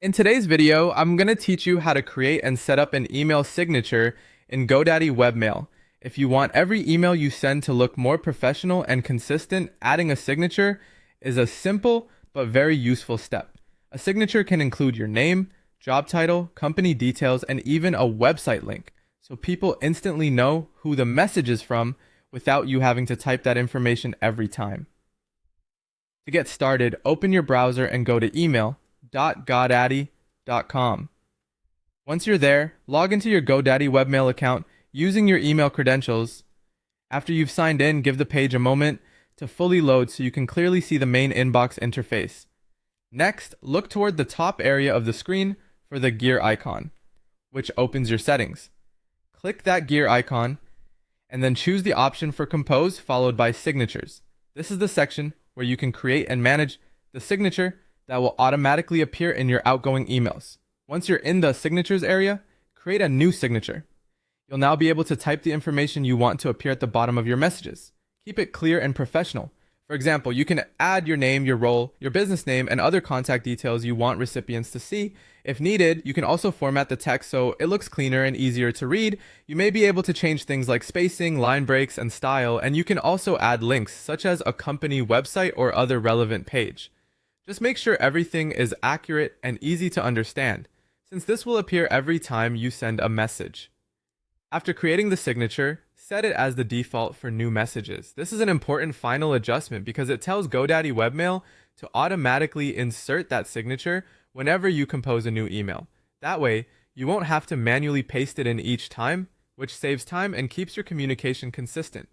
In today's video, I'm going to teach you how to create and set up an email signature in GoDaddy Webmail. If you want every email you send to look more professional and consistent, adding a signature is a simple but very useful step. A signature can include your name, job title, company details, and even a website link, so people instantly know who the message is from without you having to type that information every time. To get started, open your browser and go to email.godaddy.com. Once you're there, log into your GoDaddy Webmail account using your email credentials. After you've signed in, give the page a moment to fully load so you can clearly see the main inbox interface. Next, look toward the top area of the screen for the gear icon, which opens your settings. Click that gear icon and then choose the option for Compose followed by Signatures. This is the section where you can create and manage the signature that will automatically appear in your outgoing emails. Once you're in the Signatures area, create a new signature. You'll now be able to type the information you want to appear at the bottom of your messages. Keep it clear and professional. For example, you can add your name, your role, your business name, and other contact details you want recipients to see. If needed, you can also format the text so it looks cleaner and easier to read. You may be able to change things like spacing, line breaks, and style, and you can also add links, such as a company website or other relevant page. Just make sure everything is accurate and easy to understand, since this will appear every time you send a message. After creating the signature, set it as the default for new messages. This is an important final adjustment because it tells GoDaddy Webmail to automatically insert that signature whenever you compose a new email. That way, you won't have to manually paste it in each time, which saves time and keeps your communication consistent.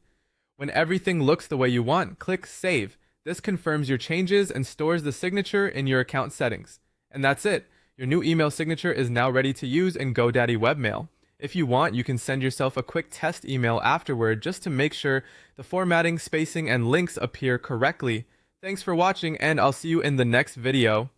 When everything looks the way you want, click Save. This confirms your changes and stores the signature in your account settings. And that's it. Your new email signature is now ready to use in GoDaddy Webmail. If you want, you can send yourself a quick test email afterward just to make sure the formatting, spacing, and links appear correctly. Thanks for watching, and I'll see you in the next video.